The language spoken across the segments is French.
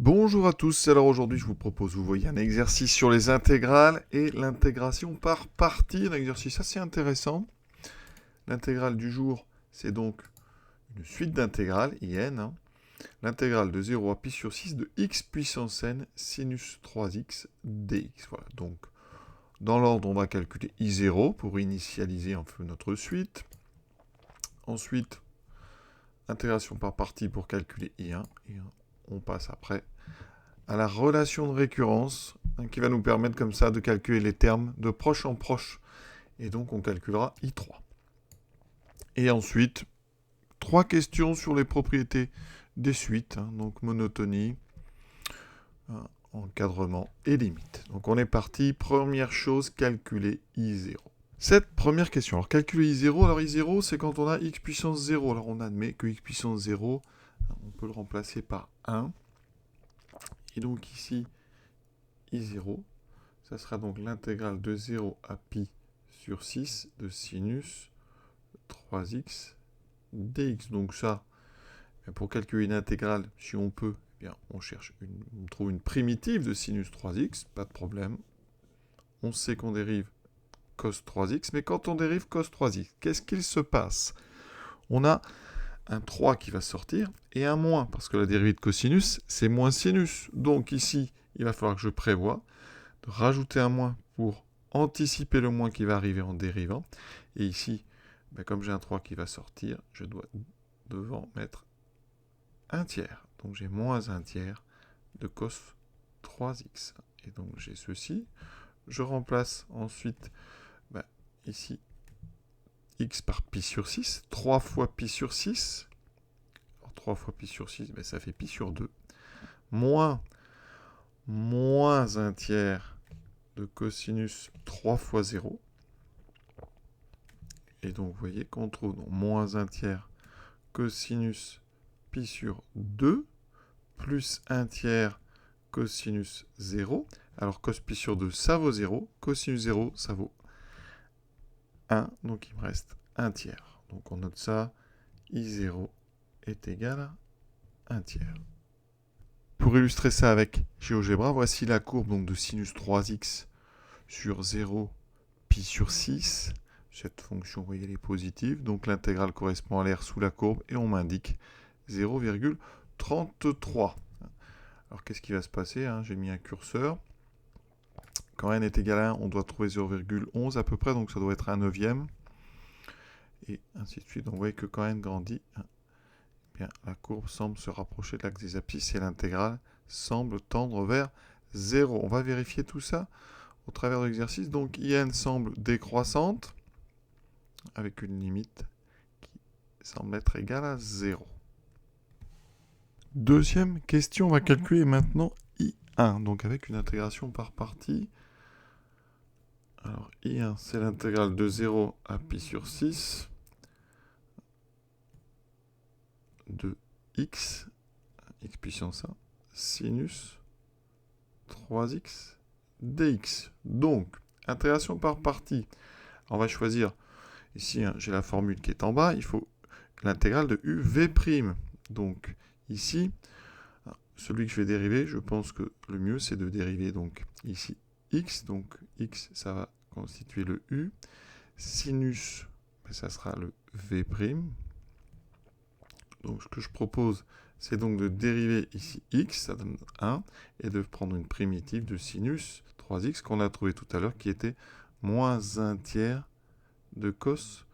Bonjour à tous, alors aujourd'hui je vous propose, vous voyez, un exercice sur les intégrales et l'intégration par partie, un exercice assez intéressant. L'intégrale du jour, c'est donc une suite d'intégrales, IN, l'intégrale de 0 à pi sur 6 de x puissance n sinus 3x dx. Voilà, donc dans l'ordre on va calculer I0 pour initialiser un peu notre suite. Ensuite, intégration par partie pour calculer I1, et on passe après à la relation de récurrence, qui va nous permettre comme ça de calculer les termes de proche en proche. Et donc on calculera I3. Et ensuite, 3 questions sur les propriétés des suites, donc monotonie, encadrement et limite. Donc on est parti, première chose, calculer I0. Cette première question, alors calculer I0, alors I0 c'est quand on a x puissance 0, alors on admet que x puissance 0, on peut le remplacer par 1, et donc ici, I0, ça sera donc l'intégrale de 0 à pi sur 6 de sinus 3x dx. Donc ça, pour calculer une intégrale, si on peut, eh bien, on trouve une primitive de sinus 3x, pas de problème. On sait qu'on dérive cos 3x, mais quand on dérive cos 3x, qu'est-ce qu'il se passe? On a un 3 qui va sortir et un moins, parce que la dérivée de cosinus, c'est moins sinus. Donc ici, il va falloir que je prévoie de rajouter un moins pour anticiper le moins qui va arriver en dérivant. Et ici, comme j'ai un 3 qui va sortir, je dois devant mettre un tiers. Donc j'ai moins un tiers de cos 3x. Et donc j'ai ceci. Je remplace ensuite ici x par pi sur 6. 3 fois pi sur 6. Alors 3 fois pi sur 6, ça fait pi sur 2. Moins un tiers de cosinus 3 fois 0. Et donc, vous voyez qu'on trouve donc moins un tiers cosinus pi sur 2 plus un tiers cosinus 0. Alors, cos pi sur 2, ça vaut 0. Cosinus 0, ça vaut 1. Donc, il me reste un tiers. Donc, on note ça. I0 est égal à 1 tiers. Pour illustrer ça avec GeoGebra, voici la courbe donc, de sinus 3x sur 0 pi sur 6. Cette fonction, vous voyez, elle est positive. Donc l'intégrale correspond à l'aire sous la courbe et on m'indique 0,33. Alors qu'est-ce qui va se passer? J'ai mis un curseur. Quand n est égal à 1, on doit trouver 0,11 à peu près, donc ça doit être un neuvième. Et ainsi de suite. Donc vous voyez que quand n grandit, bien, la courbe semble se rapprocher de l'axe des abscisses et l'intégrale semble tendre vers 0. On va vérifier tout ça au travers de l'exercice. Donc IN semble décroissante, avec une limite qui semble être égale à 0. Deuxième question, on va calculer maintenant I1, donc avec une intégration par partie. Alors I1, c'est l'intégrale de 0 à pi sur 6 de x puissance 1, sinus 3x dx. Donc, intégration par partie. On va choisir, ici j'ai la formule qui est en bas, il faut l'intégrale de uv'. Donc ici, celui que je vais dériver, je pense que le mieux c'est de dériver donc ici x, donc x ça va constituer le u, sinus ça sera le v'. Donc ce que je propose, c'est donc de dériver ici x, ça donne 1, et de prendre une primitive de sinus 3x qu'on a trouvé tout à l'heure, qui était moins 1 tiers de cos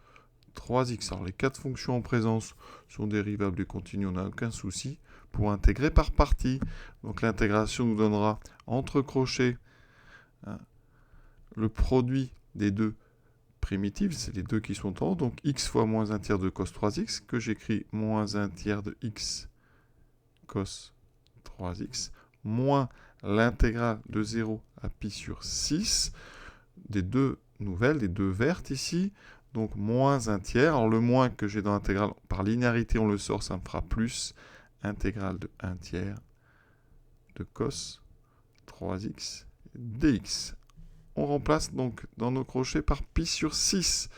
3x. Alors les 4 fonctions en présence sont dérivables et continues, on n'a aucun souci pour intégrer par partie. Donc l'intégration nous donnera entre crochets le produit des deux primitives, c'est les deux qui sont en haut, donc x fois moins 1 tiers de cos 3x, que j'écris moins 1 tiers de x cos 3x, moins l'intégrale de 0 à pi sur 6, des deux nouvelles, des deux vertes ici, donc moins 1 tiers. Alors le moins que j'ai dans l'intégrale, par linéarité on le sort, ça me fera plus intégrale de 1 tiers de cos 3x dx. On remplace donc dans nos crochets par pi sur 6.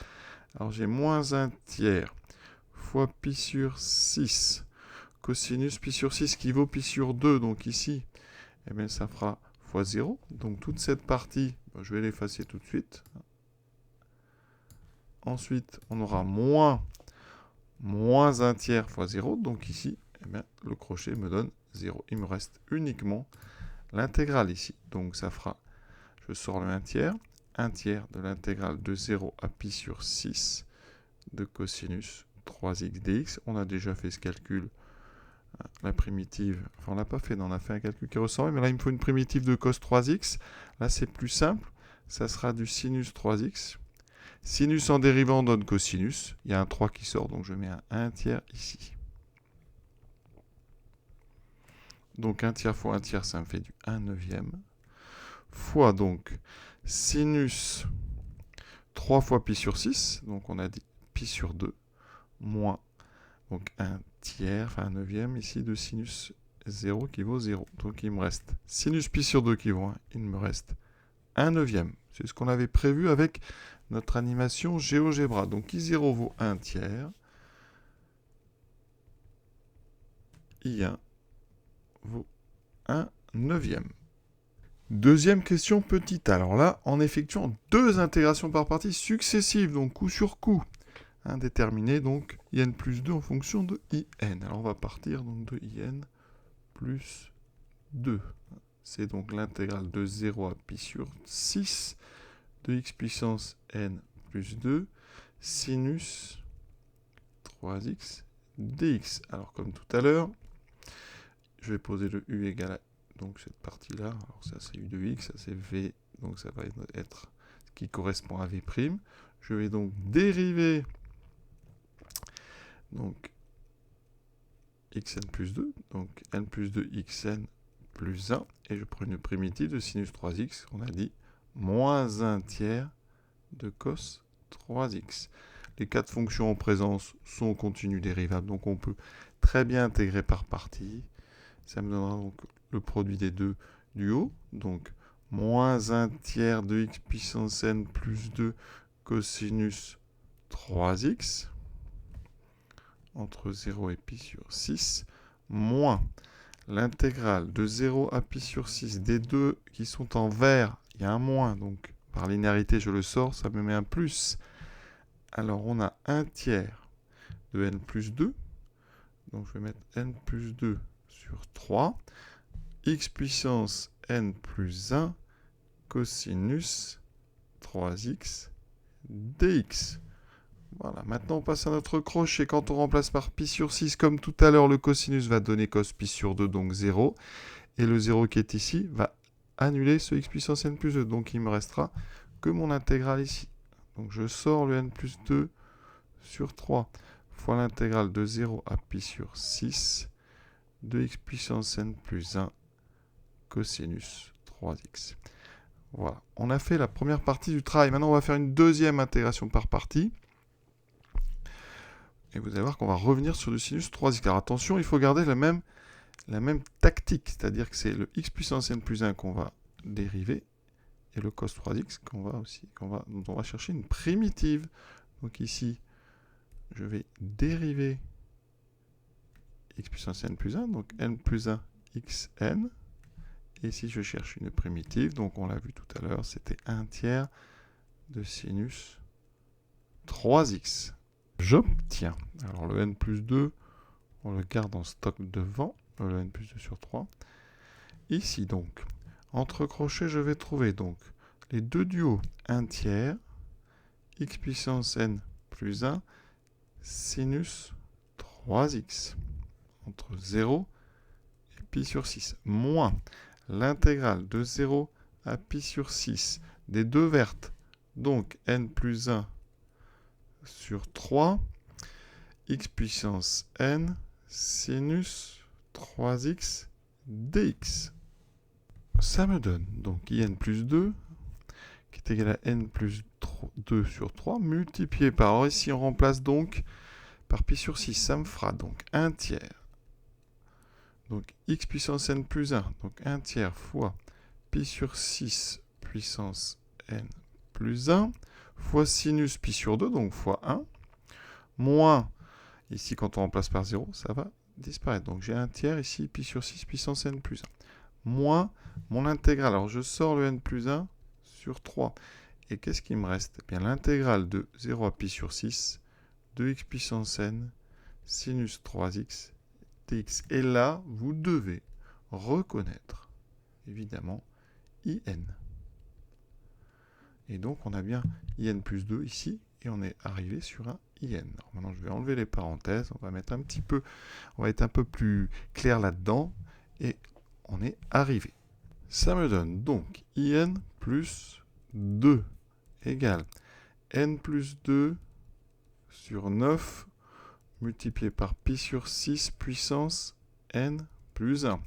Alors j'ai moins 1 tiers fois pi sur 6 cosinus pi sur 6 qui vaut pi sur 2. Donc ici, eh bien, ça fera fois 0. Donc toute cette partie, je vais l'effacer tout de suite. Ensuite, on aura moins 1 tiers fois 0. Donc ici, eh bien, le crochet me donne 0. Il me reste uniquement l'intégrale ici. Donc ça fera, je sors le 1 tiers de l'intégrale de 0 à pi sur 6 de cosinus 3x dx. On a déjà fait ce calcul, la primitive, enfin on l'a pas fait, non, on a fait un calcul qui ressemble, mais là il me faut une primitive de cos 3x. Là c'est plus simple, ça sera du sinus 3x. Sinus en dérivant donne cosinus, il y a un 3 qui sort, donc je mets un 1 tiers ici. Donc 1 tiers fois 1 tiers, ça me fait du 1 neuvième. Fois donc sinus 3 fois pi sur 6, donc on a dit pi sur 2, moins donc 1 tiers, enfin 1 neuvième ici de sinus 0 qui vaut 0. Donc il me reste sinus pi sur 2 qui vaut 1, il me reste 1 neuvième. C'est ce qu'on avait prévu avec notre animation GeoGebra. Donc I0 vaut 1 tiers, I1 vaut 1 neuvième. Deuxième question petite. Alors là, en effectuant 2 intégrations par partie successives, donc coup sur coup, déterminer donc IN plus 2 en fonction de IN. Alors on va partir donc de IN plus 2. C'est donc l'intégrale de 0 à pi sur 6 de x puissance n plus 2 sinus 3x dx. Alors comme tout à l'heure, je vais poser le u égale à donc cette partie-là. Alors ça c'est u de x, ça c'est v, donc ça va être ce qui correspond à v'. Je vais donc dériver donc xn plus 2, donc n plus 2 xn plus 1, et je prends une primitive de sinus 3x, on a dit, moins 1 tiers de cos 3x. Les 4 fonctions en présence sont continues dérivables, donc on peut très bien intégrer par partie. Ça me donnera donc le produit des deux du haut, donc moins 1 tiers de x puissance n plus 2 cosinus 3x, entre 0 et pi sur 6, moins l'intégrale de 0 à pi sur 6 des deux qui sont en vert, il y a un moins, donc par linéarité je le sors, ça me met un plus. Alors on a 1 tiers de n plus 2, donc je vais mettre n plus 2 sur 3, x puissance n plus 1 cosinus 3x dx. Voilà, maintenant on passe à notre crochet. Quand on remplace par pi sur 6, comme tout à l'heure, le cosinus va donner cos pi sur 2, donc 0. Et le 0 qui est ici va annuler ce x puissance n plus 2. Donc il me restera que mon intégrale ici. Donc je sors le n plus 2 sur 3 fois l'intégrale de 0 à pi sur 6 de x puissance n plus 1 cosinus 3x. Voilà, on a fait la première partie du travail. Maintenant on va faire une deuxième intégration par partie. Et vous allez voir qu'on va revenir sur le sinus 3x. Alors attention, il faut garder la même tactique, c'est-à-dire que c'est le x puissance n plus 1 qu'on va dériver, et le cos 3x dont on va chercher une primitive. Donc ici, je vais dériver x puissance n plus 1, donc n plus 1 xn. Et ici, je cherche une primitive, donc on l'a vu tout à l'heure, c'était 1 tiers de sinus 3x. J'obtiens, alors le n plus 2, on le garde en stock devant, le n plus 2 sur 3. Ici donc, entre crochets, je vais trouver donc les deux du haut, 1 tiers, x puissance n plus 1, sinus 3x, entre 0 et pi sur 6, moins l'intégrale de 0 à pi sur 6 des deux vertes, donc n plus 1 sur 3, x puissance n, sinus 3x dx. Ça me donne donc in plus 2, qui est égal à n plus 2 sur 3, multiplié par, alors ici on remplace donc par pi sur 6, ça me fera donc 1 tiers. Donc x puissance n plus 1, donc 1 tiers fois pi sur 6 puissance n plus 1, fois sinus pi sur 2, donc fois 1, moins, ici quand on remplace par 0, ça va disparaître. Donc j'ai 1 tiers ici, pi sur 6 puissance n plus 1. Moins mon intégrale. Alors je sors le n plus 1 sur 3. Et qu'est-ce qui me reste? Eh bien l'intégrale de 0 à pi sur 6 de x puissance n sinus 3x dx. Et là, vous devez reconnaître, évidemment, in. Et donc on a bien in plus 2 ici, et on est arrivé sur un in. Alors maintenant je vais enlever les parenthèses, on va mettre un petit peu, on va être un peu plus clair là-dedans, et on est arrivé. Ça me donne donc in plus 2 égale n plus 2 sur 9 multiplié par pi sur 6 puissance n plus 1.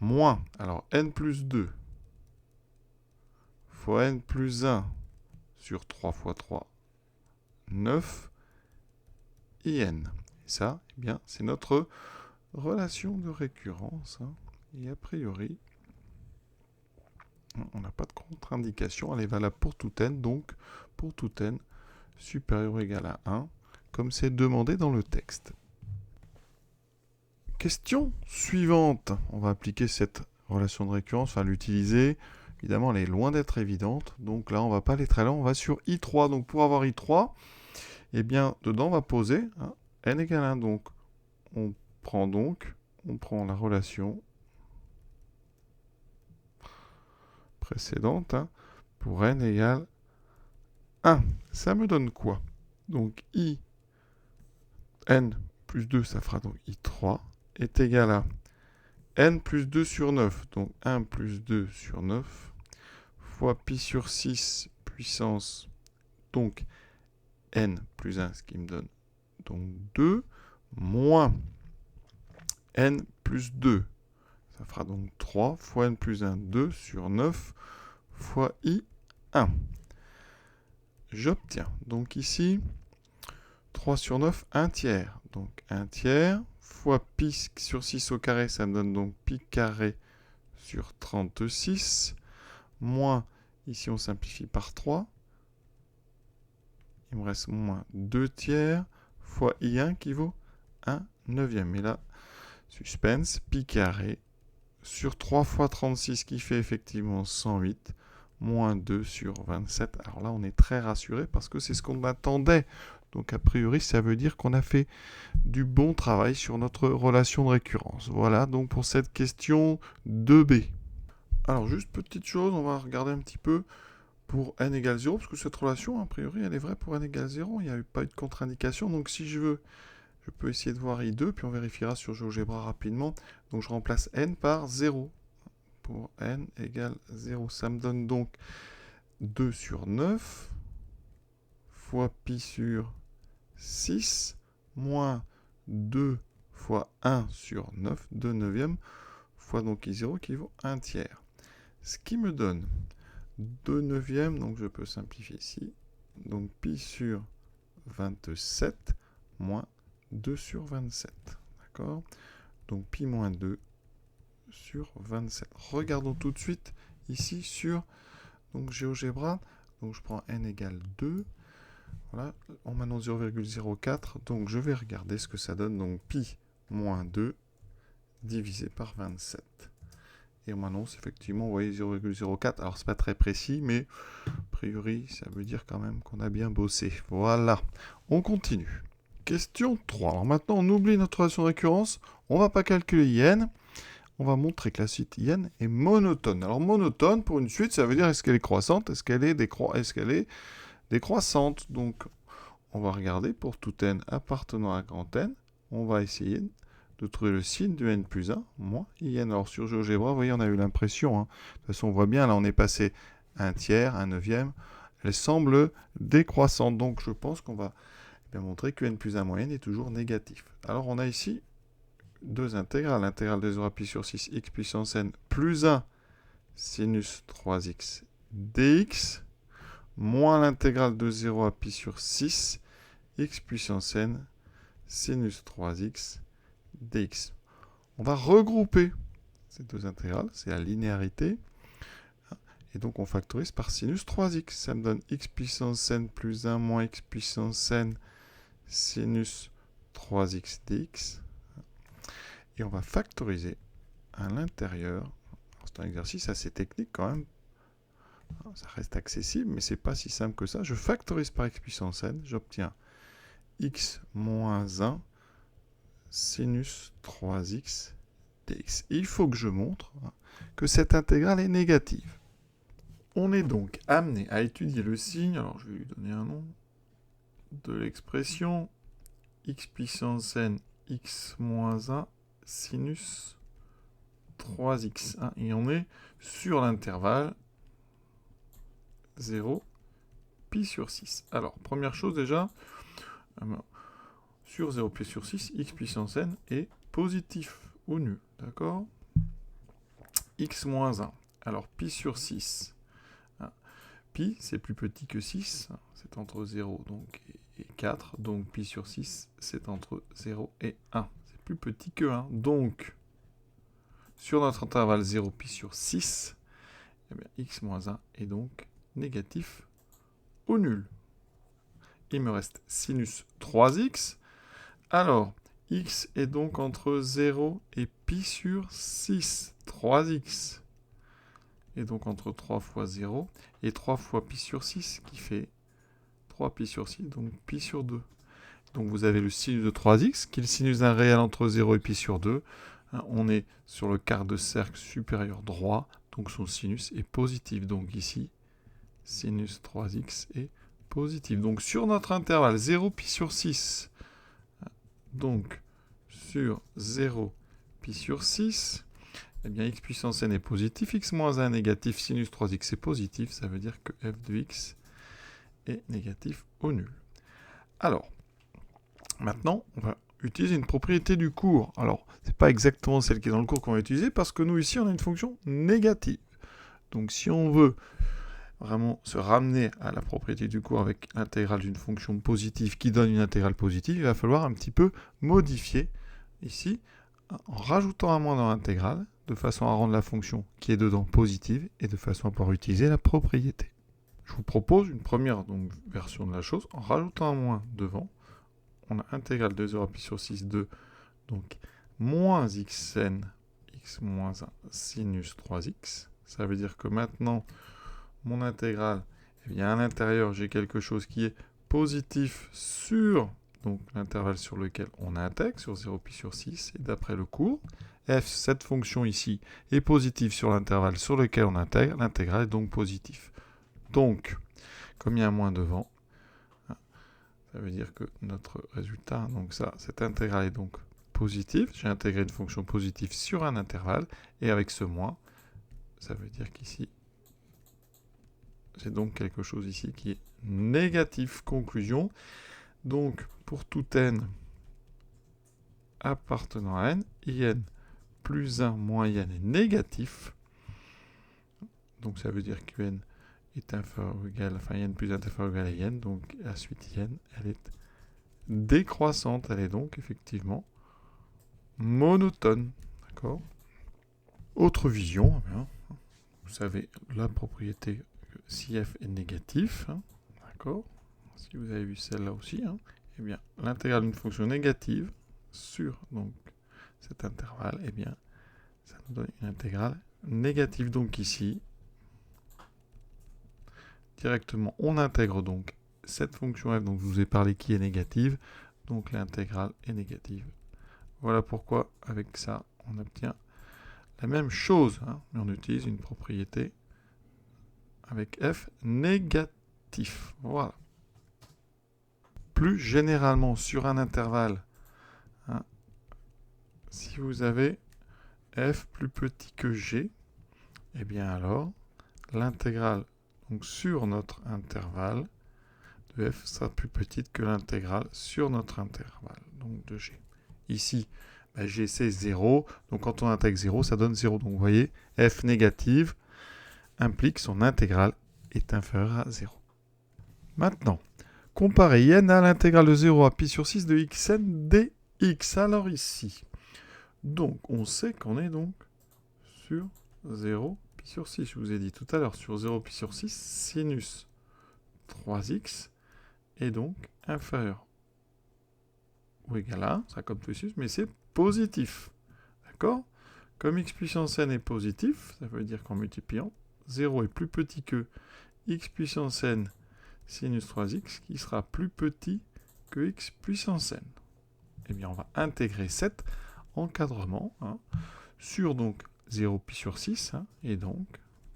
Moins, alors n plus 2 fois n plus 1 sur 3 fois 3, 9 in. Et ça, eh bien, c'est notre relation de récurrence. Hein. Et a priori, on n'a pas de contre-indication. Elle est valable pour tout n, donc pour tout n supérieur ou égal à 1, comme c'est demandé dans le texte. Question suivante. On va appliquer cette relation de récurrence, enfin l'utiliser. Évidemment, elle est loin d'être évidente. Donc là, on ne va pas aller très loin. On va sur I3. Donc pour avoir I3, eh bien, dedans, on va poser hein, n égale 1. Donc, on prend la relation précédente hein, pour n égale 1. Ça me donne quoi? Donc, I n plus 2, ça fera donc I3, est égal à n plus 2 sur 9. Donc, 1 plus 2 sur 9 fois pi sur 6 puissance, donc n plus 1, ce qui me donne donc 2, moins n plus 2. Ça fera donc 3 fois n plus 1, 2 sur 9 fois i 1. J'obtiens donc ici 3 sur 9, 1 tiers. Donc 1 tiers fois pi sur 6 au carré, ça me donne donc pi carré sur 36. Moins, ici on simplifie par 3. Il me reste moins 2 tiers fois I1 qui vaut 1 neuvième. Et là, suspense, pi carré sur 3 fois 36 qui fait effectivement 108, moins 2 sur 27. Alors là, on est très rassuré parce que c'est ce qu'on attendait. Donc a priori, ça veut dire qu'on a fait du bon travail sur notre relation de récurrence. Voilà donc pour cette question 2b. Alors juste petite chose, on va regarder un petit peu pour n égale 0, parce que cette relation, a priori, elle est vraie pour n égale 0. Il n'y a pas eu de contre-indication. Donc si je veux, je peux essayer de voir I2, puis on vérifiera sur GeoGebra rapidement. Donc je remplace n par 0. Pour n égale 0. Ça me donne donc 2 sur 9 fois pi sur 6 moins 2 fois 1 sur 9, 2 neuvièmes, fois donc I0 qui vaut 1 tiers. Ce qui me donne 2 neuvièmes, donc je peux simplifier ici. Donc pi sur 27 moins 2 sur 27. D'accord? Donc pi moins 2 sur 27. Regardons tout de suite ici sur donc GeoGebra. Donc je prends n égale 2. Voilà, on m'annonce 0,04. Donc je vais regarder ce que ça donne. Donc pi moins 2 divisé par 27. Et on m'annonce effectivement, vous voyez, 0,04. Alors, c'est pas très précis, mais a priori, ça veut dire quand même qu'on a bien bossé. Voilà. On continue. Question 3. Alors maintenant, on oublie notre relation de récurrence. On ne va pas calculer IN. On va montrer que la suite IN est monotone. Alors, monotone, pour une suite, ça veut dire est-ce qu'elle est croissante, est-ce qu'elle est décroissante. Donc, on va regarder pour tout n appartenant à grand N. On va essayer de trouver le signe de n plus 1 moins in. Alors sur GeoGebra, vous voyez, on a eu l'impression. Hein. De toute façon, on voit bien, là, on est passé 1 tiers, 1 neuvième. Elle semble décroissante. Donc je pense qu'on va bien montrer que n plus 1 moins n est toujours négatif. Alors on a ici deux intégrales. L'intégrale de 0 à pi sur 6 x puissance n plus 1 sinus 3x dx moins l'intégrale de 0 à pi sur 6 x puissance n sinus 3x dx. On va regrouper ces deux intégrales, c'est la linéarité. Et donc on factorise par sinus 3x. Ça me donne x puissance n plus 1 moins x puissance n sinus 3x dx. et on va factoriser à l'intérieur. C'est un exercice assez technique quand même. Ça reste accessible, mais c'est pas si simple que ça. Je factorise par x puissance n, j'obtiens x moins 1 sinus 3x dx. Et il faut que je montre que cette intégrale est négative. On est donc amené à étudier le signe, alors je vais lui donner un nom, de l'expression x puissance n x moins 1 sinus 3x. Et on est sur l'intervalle 0, pi sur 6. Alors, première chose déjà, sur 0 pi sur 6, x puissance n est positif ou nul. D'accord? X moins 1. Alors, pi sur 6. Pi, c'est plus petit que 6. C'est entre 0 donc, et 4. Donc, pi sur 6, c'est entre 0 et 1. C'est plus petit que 1. Donc, sur notre intervalle 0 pi sur 6, eh bien, x moins 1 est donc négatif ou nul. Il me reste sinus 3x. Alors, x est donc entre 0 et pi sur 6. 3x est donc entre 3 fois 0 et 3 fois pi sur 6 qui fait 3 pi sur 6, donc pi sur 2. Donc vous avez le sinus de 3x qui est le sinus d'un réel entre 0 et pi sur 2. On est sur le quart de cercle supérieur droit, donc son sinus est positif. Donc ici, sinus 3x est positif. Donc sur notre intervalle 0 pi sur 6, donc sur 0 pi sur 6, eh bien x puissance n est positif, x moins 1 est négatif, sinus 3x est positif, ça veut dire que f de x est négatif ou nul. Alors, maintenant, on va utiliser une propriété du cours. Alors, ce n'est pas exactement celle qui est dans le cours qu'on va utiliser, parce que nous, ici, on a une fonction négative. Donc, si on veut vraiment se ramener à la propriété du cours avec l'intégrale d'une fonction positive qui donne une intégrale positive, il va falloir un petit peu modifier ici, en rajoutant un moins dans l'intégrale, de façon à rendre la fonction qui est dedans positive, et de façon à pouvoir utiliser la propriété. Je vous propose une première version de la chose, en rajoutant un moins devant, on a intégrale de 0 à pi sur 6 de donc moins xn x moins 1 sinus 3x. Ça veut dire que maintenant, mon intégrale, eh bien, à l'intérieur, j'ai quelque chose qui est positif sur donc l'intervalle sur lequel on intègre, sur 0 pi sur 6, et d'après le cours, f, cette fonction ici, est positive sur l'intervalle sur lequel on intègre, l'intégrale est donc positive. Donc, comme il y a un moins devant, ça veut dire que notre résultat, donc ça, cette intégrale est donc positive. J'ai intégré une fonction positive sur un intervalle, et avec ce moins, ça veut dire qu'ici, c'est donc quelque chose ici qui est négatif. Conclusion. Donc, pour tout n appartenant à n, in plus 1 moins in est négatif. Donc, ça veut dire que n est inférieur ou égal, enfin in plus 1 est inférieur ou égal à in. Donc, la suite in, elle est décroissante. Elle est donc effectivement monotone. D'accord ? Autre vision, eh bien, vous savez la propriété que si f est négatif, d'accord ? Si vous avez vu celle-là aussi, eh bien, l'intégrale d'une fonction négative sur donc, cet intervalle, eh bien, ça nous donne une intégrale négative. Donc ici, directement, on intègre donc cette fonction f dont je vous ai parlé qui est négative, donc l'intégrale est négative. Voilà pourquoi, avec ça, on obtient la même chose, mais on utilise une propriété avec f négatif. Voilà. Plus généralement, sur un intervalle, si vous avez f plus petit que g, eh bien alors, l'intégrale donc sur notre intervalle de f sera plus petite que l'intégrale sur notre intervalle donc de g. Ici, g c'est 0, donc quand on intègre 0, ça donne 0. Donc vous voyez, f négative implique son intégrale est inférieure à 0. Maintenant, comparer n à l'intégrale de 0 à pi sur 6 de xn dx. Alors ici, donc on sait qu'on est donc sur 0 pi sur 6. Je vous ai dit tout à l'heure, sur 0 pi sur 6, sinus 3x est donc inférieur ou égal à 1, ça comme plus, mais c'est positif. D'accord? Comme x puissance n est positif, ça veut dire qu'en multipliant, 0 est plus petit que x puissance n sinus 3x, qui sera plus petit que x puissance n. Eh bien, on va intégrer cet encadrement sur donc 0 pi sur 6, et donc,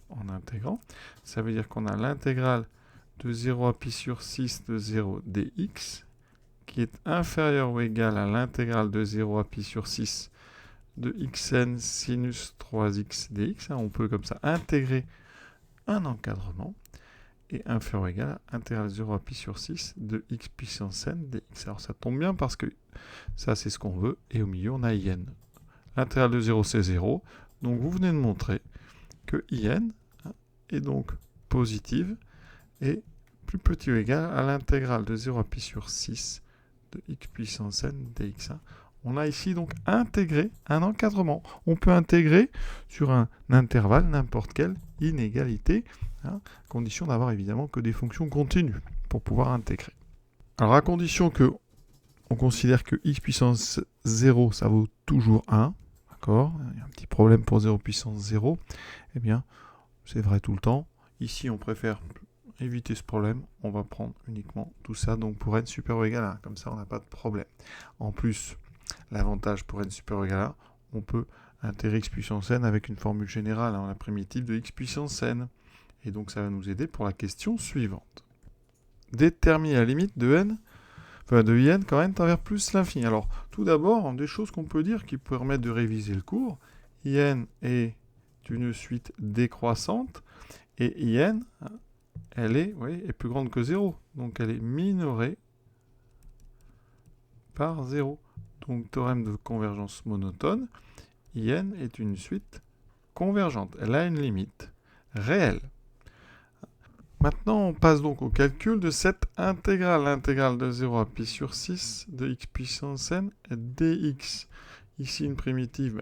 en intégrant, ça veut dire qu'on a l'intégrale de 0 à pi sur 6 de 0 dx, qui est inférieur ou égal à l'intégrale de 0 à pi sur 6 de xn sinus 3x dx. On peut comme ça intégrer un encadrement, et inférieur ou égal à intégrale de 0 à pi sur 6 de x puissance n dx. Alors ça tombe bien parce que ça c'est ce qu'on veut, et au milieu on a in. L'intégrale de 0 c'est 0, donc vous venez de montrer que in est donc positive et plus petit ou égal à l'intégrale de 0 à pi sur 6 de x puissance n dx. On a ici donc intégré un encadrement. On peut intégrer sur un intervalle n'importe quelle inégalité, condition d'avoir évidemment que des fonctions continues pour pouvoir intégrer. Alors à condition que on considère que x puissance 0, ça vaut toujours 1, d'accord? Il y a un petit problème pour 0 puissance 0, eh bien c'est vrai tout le temps. Ici on préfère éviter ce problème, on va prendre uniquement tout ça, donc pour n supérieur ou égal à 1, comme ça on n'a pas de problème. En plus, l'avantage pour n supérieur ou égal à 1, on peut intégrer x puissance n avec une formule générale, la primitive de x puissance n. Et donc ça va nous aider pour la question suivante. Déterminer la limite de n, de in quand n tend vers plus l'infini. Alors tout d'abord, des choses qu'on peut dire qui permettent de réviser le cours. In est une suite décroissante et in, elle est, est plus grande que 0. Donc elle est minorée par 0. Donc théorème de convergence monotone, in est une suite convergente. Elle a une limite réelle. Maintenant, on passe donc au calcul de cette intégrale. L'intégrale de 0 à pi sur 6 de x puissance n dx. Ici, une primitive,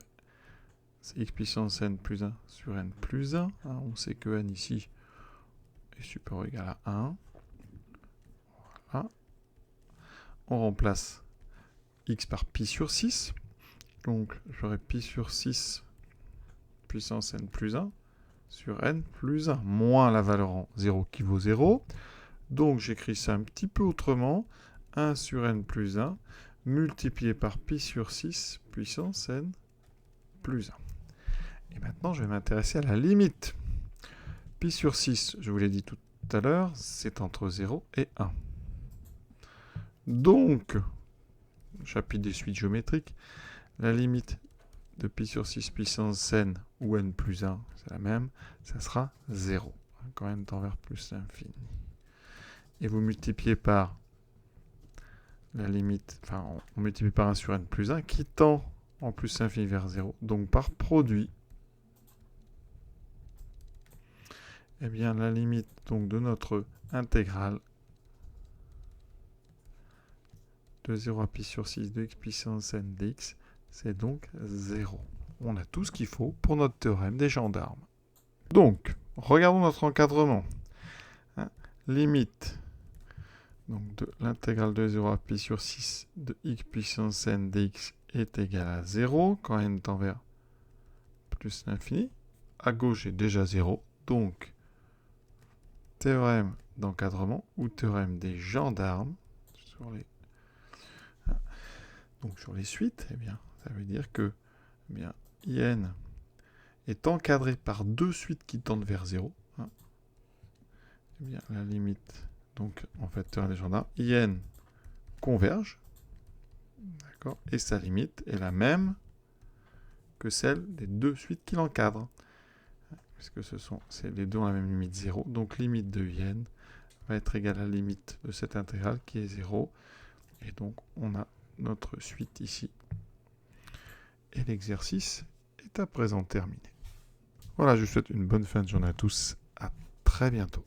c'est x puissance n plus 1 sur n plus 1. On sait que n ici est supérieur ou égal à 1. Voilà. On remplace x par pi sur 6. Donc, j'aurai pi sur 6 puissance n plus 1 sur n plus 1, moins la valeur en 0 qui vaut 0. Donc, j'écris ça un petit peu autrement. 1 sur n plus 1 multiplié par pi sur 6 puissance n plus 1. Et maintenant, je vais m'intéresser à la limite. Pi sur 6, je vous l'ai dit tout à l'heure, c'est entre 0 et 1. Donc, chapitre des suites géométriques, la limite de pi sur 6 puissance n ou n plus 1, c'est la même, ça sera 0, quand n tend vers plus l'infini. Et vous multipliez par la limite, enfin on multiplie par 1 sur n plus 1 qui tend en plus l'infini vers 0, donc par produit, eh bien la limite donc de notre intégrale de 0 à pi sur 6 de x puissance n dx, c'est donc 0. On a tout ce qu'il faut pour notre théorème des gendarmes. Donc, regardons notre encadrement. Limite donc, de l'intégrale de 0 à pi sur 6 de x puissance n dx est égale à 0 quand n tend vers plus l'infini. À gauche est déjà 0, donc théorème d'encadrement ou théorème des gendarmes sur les suites, eh bien, ça veut dire que in est encadré par deux suites qui tendent vers 0. Eh bien, la limite, donc en fait, théorème des gendarmes, in converge, d'accord, et sa limite est la même que celle des deux suites qui l'encadrent, puisque les deux ont la même limite 0. Donc limite de in va être égale à la limite de cette intégrale qui est 0. Et donc on a notre suite ici. Et l'exercice est à présent terminé. Voilà, je vous souhaite une bonne fin de journée à tous. À très bientôt.